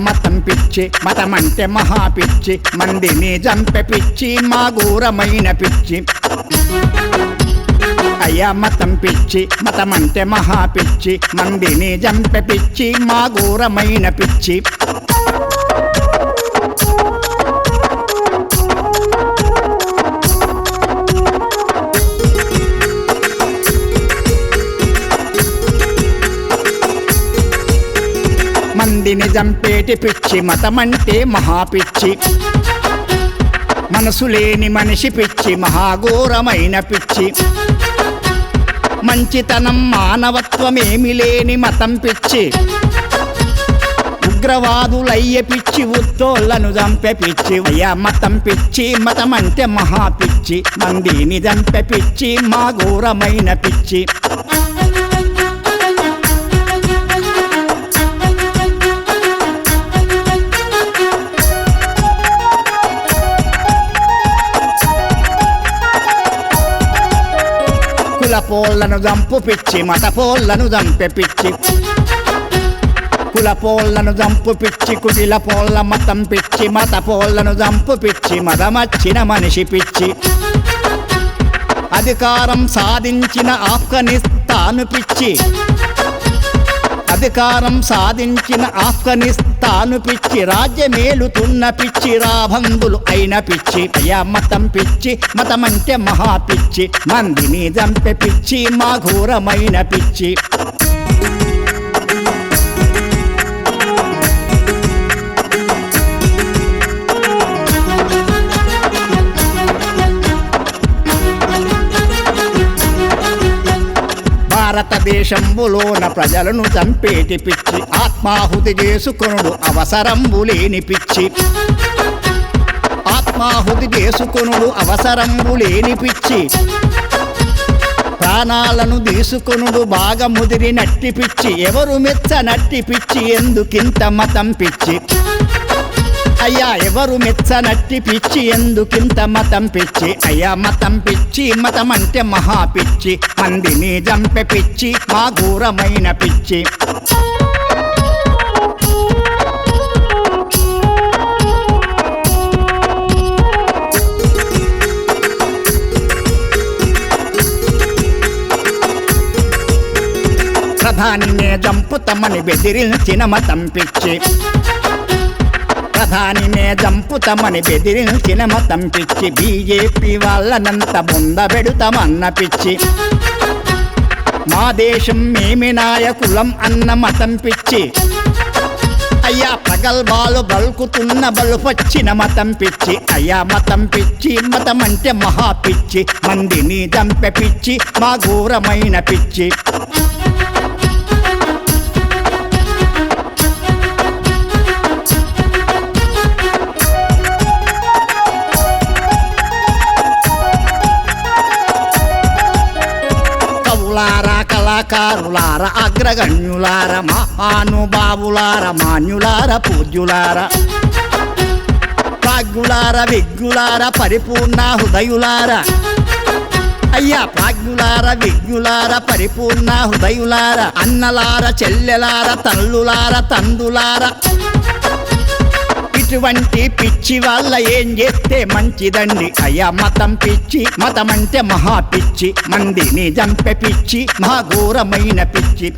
మతం పిచ్చి మతమంటే మహా పిచ్చి మందిని చంపే పిచ్చి మా ఘోరమైన పిచ్చి అయ్యా మతం పిచ్చి మతమంటే మహా పిచ్చి మందిని చంపే పిచ్చి మా ఘోరమైన పిచ్చి మందిని చంపేటి పిచ్చి మతమంటే మహా పిచ్చి మనసు లేని మనిషి పిచ్చి మహాఘోరమైన పిచ్చి మంచితనం మానవత్వమేమి లేని మతం పిచ్చి ఉగ్రవాదులయ్యే పిచ్చి ఉత్తోళ్లను చంపే పిచ్చి అయ్యా మతం పిచ్చి మతమంటే మహా పిచ్చి మందిని చంపే పిచ్చి మా ఘోరమైన పిచ్చి కులపోళ్లను చంపు పిచ్చి మతపోళ్లను చంపే పిచ్చి కులపోళ్లను చంపు పిచ్చి కుటిల పోళ్ల మతం పిచ్చి మతపోళ్లను చంపు పిచ్చి మదమచ్చిన మనిషి పిచ్చి అధికారం సాధించిన ఆఫ్ఘనిస్తాను పిచ్చి అధికారం సాధించిన ఆఫ్ఘనిస్తాను పిచ్చి రాజ్యమేలుతున్న పిచ్చి రాబందులు అయిన పిచ్చి అయ్యా మతం పిచ్చి మతమంటే మహా పిచ్చి మందిని చంపే పిచ్చి మా ఘోరమైన పిచ్చి భారతదేశంబులోన ప్రజలను చంపేటి పిచ్చి ఆత్మాహుతి చేసుకొనుడు అవసరంబు లేని పిచ్చి ఆత్మాహుతి చేసుకొనుడు అవసరంబు లేని పిచ్చి ప్రాణాలను తీసుకొనుడు బాగా ముదిరినట్టి పిచ్చి ఎవరు మెచ్చనట్టి పిచ్చి ఎందుకింత మతం పిచ్చి అయ్యా ఎవరు మెచ్చనట్టి పిచ్చి ఎందుకింత మతం పిచ్చి అయ్యా మతం పిచ్చి మతమంటే మహా పిచ్చి మందిని చంపే పిచ్చి మా ఘోరమైన పిచ్చి ప్రధానినే చంపుతామని బెదిరించిన మతం పిచ్చి ప్రధానినే చంపుతామని బెదిరించిన మతం పిచ్చి బీజేపీ వాళ్ళనంత బొందబెడుతామన్న పిచ్చి మా దేశం మేమి నాయకులం అన్న మతం పిచ్చి అయ్యా ప్రగల్భాలు బలుకుతున్న బలుపొచ్చిన మతం పిచ్చి అయ్యా మతం పిచ్చి మతమంటే మహా పిచ్చి మందిని చంపే పిచ్చి మా ఘోరమైన పిచ్చి కళాకారులార అగ్రగణ్యులార మహానుభావులార మాన్యులార పూజ్యులార ప్రాజ్ఞులార విజ్ఞులార పరిపూర్ణ హృదయులార అయ్యా ప్రాజ్ఞులార విజ్ఞులార పరిపూర్ణ హృదయులార అన్నలార చెల్లెలార తల్లులార తందులార ఇటువంటి పిచ్చి వాళ్ళ ఏం చేస్తే మంచిదండి అయ్యా మతం పిచ్చి మతమంటే మహా పిచ్చి మందిని చంపే పిచ్చి మహా ఘోరమైన పిచ్చి